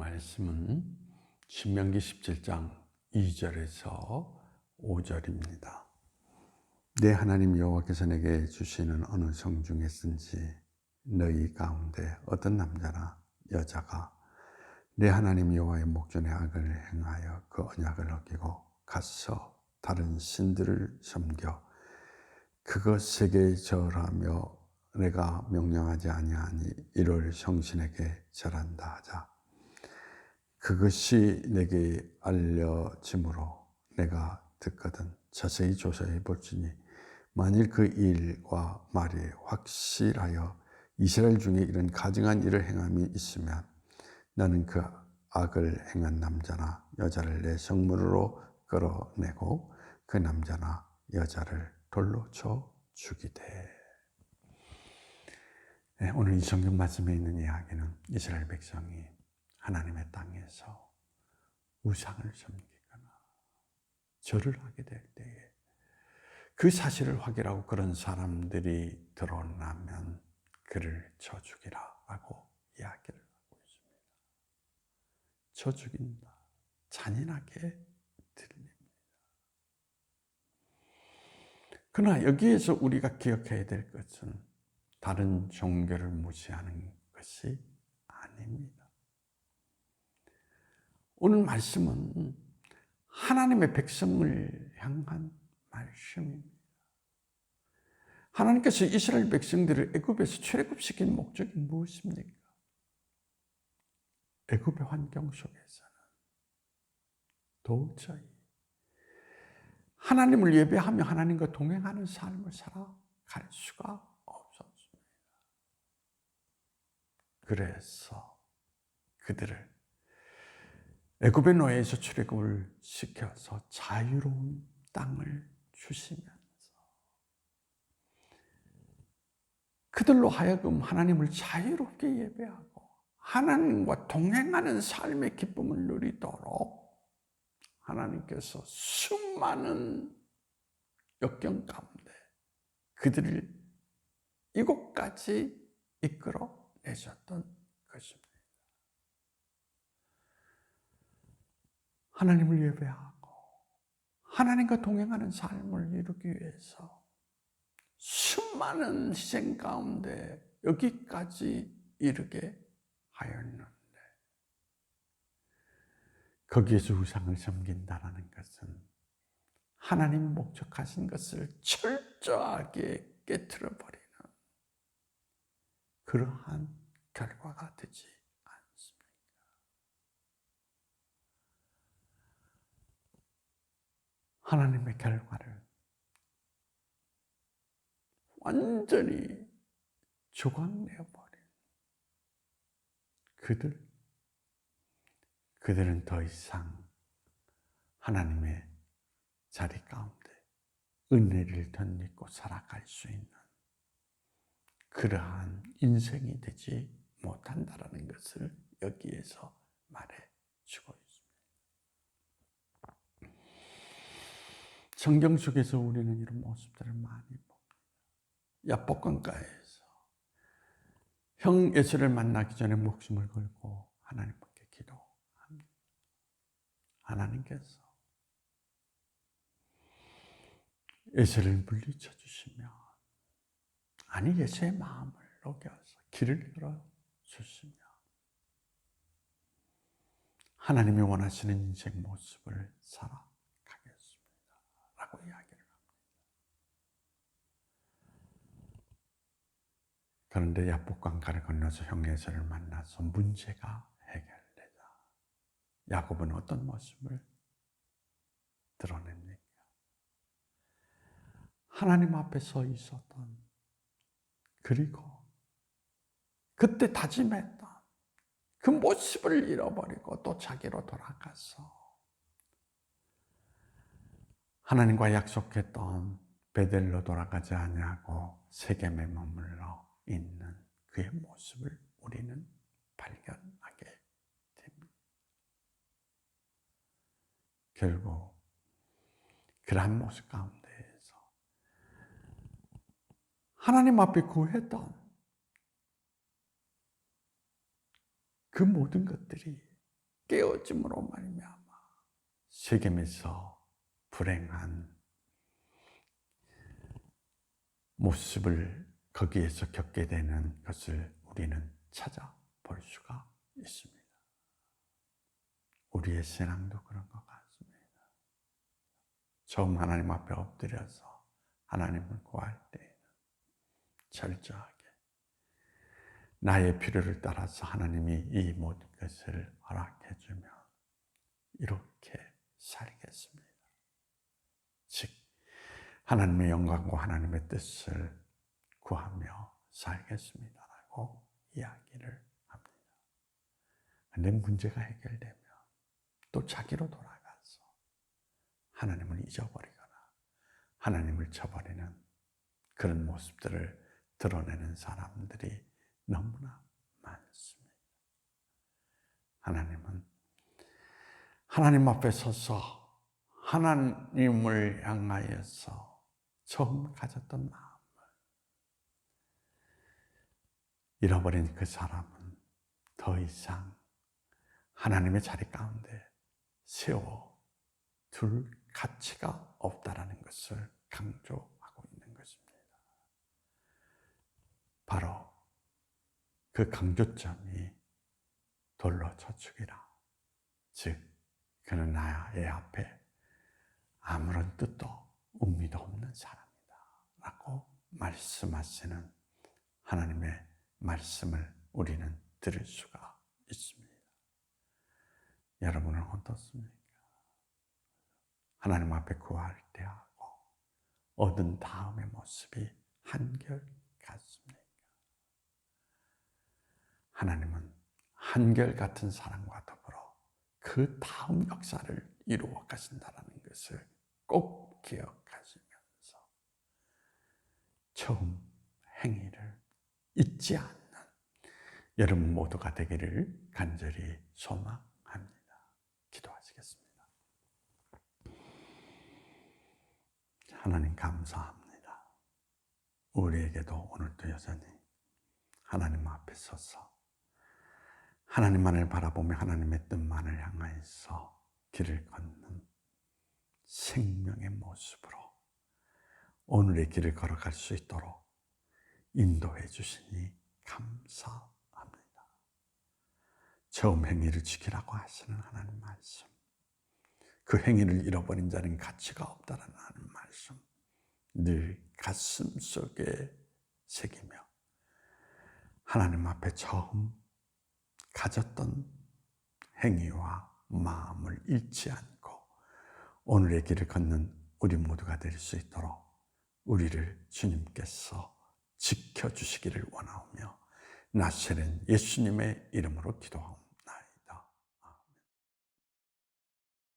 말씀은 신명기 17장 2절에서 5절입니다. 내 하나님 여호와께서 내게 주시는 어느 성 중에 쓴지 너희 가운데 어떤 남자나 여자가 내 하나님 여호와의 목전에 악을 행하여 그 언약을 어기고 가서 다른 신들을 섬겨 그것에게 절하며 내가 명령하지 아니하니 이를 성신에게 절한다 하자. 그것이 내게 알려짐으로 내가 듣거든 자세히 조사해 볼지니 만일 그 일과 말이 확실하여 이스라엘 중에 이런 가증한 일을 행함이 있으면 나는 그 악을 행한 남자나 여자를 내 성문으로 끌어내고 그 남자나 여자를 돌로 쳐 죽이되. 오늘 이 성경 말씀에 있는 이야기는 이스라엘 백성이 하나님의 땅에서 우상을 섬기거나 절을 하게 될 때에 그 사실을 확인하고 그런 사람들이 드러나면 그를 쳐 죽이라라고 이야기를 하고 있습니다. 쳐 죽인다. 잔인하게 들립니다. 그러나 여기에서 우리가 기억해야 될 것은 다른 종교를 무시하는 것이 아닙니다. 오늘 말씀은 하나님의 백성을 향한 말씀입니다. 하나님께서 이스라엘 백성들을 애굽에서 출애굽시킨 목적이 무엇입니까? 애굽의 환경 속에서는 도저히 하나님을 예배하며 하나님과 동행하는 삶을 살아갈 수가 없었습니다. 그래서 그들을 애굽의 노예에서 출애굽을 시켜서 자유로운 땅을 주시면서 그들로 하여금 하나님을 자유롭게 예배하고 하나님과 동행하는 삶의 기쁨을 누리도록 하나님께서 수많은 역경 가운데 그들을 이곳까지 이끌어 내셨던 것입니다. 하나님을 예배하고 하나님과 동행하는 삶을 이루기 위해서 수많은 희생 가운데 여기까지 이르게 하였는데 거기에서 우상을 섬긴다라는 것은 하나님 목적하신 것을 철저하게 깨트려버리는 그러한 결과가 되지 않습니까? 하나님의 결과를 완전히 조각내어버린 그들은 더 이상 하나님의 자리 가운데 은혜를 덧입고 살아갈 수 있는 그러한 인생이 되지 못한다라는 것을 여기에서 말해주고 있습니다. 성경 속에서 우리는 이런 모습들을 많이 봅니다. 야복강가에서 형 에서를 만나기 전에 목숨을 걸고 하나님께 기도합니다. 하나님께서 에서를 물리쳐 주시면 아니 에서의 마음을 녹여서 길을 열어주시며 하나님이 원하시는 인생 모습을 살아가겠습니다 라고 이야기를 합니다. 그런데 야복강가를 건너서 형 에서를 만나서 문제가 해결되자 야곱은 어떤 모습을 드러냅니까? 하나님 앞에 서 있었던 그리고 그때 다짐했던 그 모습을 잃어버리고 또 자기로 돌아가서 하나님과 약속했던 베델로 돌아가지 아니하고 세겜에 머물러 있는 그의 모습을 우리는 발견하게 됩니다. 결국 그러한 모습 가운데에서 하나님 앞에 구했던 그 모든 것들이 깨어짐으로 말미암아 세겜에서 불행한 모습을 거기에서 겪게 되는 것을 우리는 찾아볼 수가 있습니다. 우리의 신앙도 그런 것 같습니다. 처음 하나님 앞에 엎드려서 하나님을 구할 때에는 철저하게 나의 필요를 따라서 하나님이 이 모든 것을 허락해 주면 이렇게 살겠습니다. 즉 하나님의 영광과 하나님의 뜻을 구하며 살겠습니다라고 이야기를 합니다. 그런데 문제가 해결되면 또 자기로 돌아가서 하나님을 잊어버리거나 하나님을 저버리는 그런 모습들을 드러내는 사람들이 너무나 많습니다. 하나님은 하나님 앞에 서서 하나님을 향하여서 처음 가졌던 마음을 잃어버린 그 사람은 더 이상 하나님의 자리 가운데 세워둘 가치가 없다라는 것을 강조하고 있는 것입니다. 바로 그 강조점이 돌로 저축이라. 즉 그는 나의 앞에 아무런 뜻도 의미도 없는 사람이다 라고 말씀하시는 하나님의 말씀을 우리는 들을 수가 있습니다. 여러분은 어떻습니까? 하나님 앞에 구할 때하고 얻은 다음의 모습이 한결 같습니까? 하나님은 한결같은 사랑과 더불어 그 다음 역사를 이루어 가신다는 것을 꼭 기억하시면서 처음 행위를 잊지 않는 여러분 모두가 되기를 간절히 소망합니다. 기도하시겠습니다. 하나님 감사합니다. 우리에게도 오늘도 여전히 하나님 앞에 서서 하나님만을 바라보며 하나님의 뜻만을 향하여서 길을 걷는 생명의 모습으로 오늘의 길을 걸어갈 수 있도록 인도해 주시니 감사합니다. 처음 행위를 지키라고 하시는 하나님 말씀, 그 행위를 잃어버린 자는 가치가 없다라는 하나님 말씀 늘 가슴 속에 새기며 하나님 앞에 처음 가졌던 행위와 마음을 잃지 않고 오늘의 길을 걷는 우리 모두가 될 수 있도록 우리를 주님께서 지켜주시기를 원하오며 나시는 예수님의 이름으로 기도하옵나이다.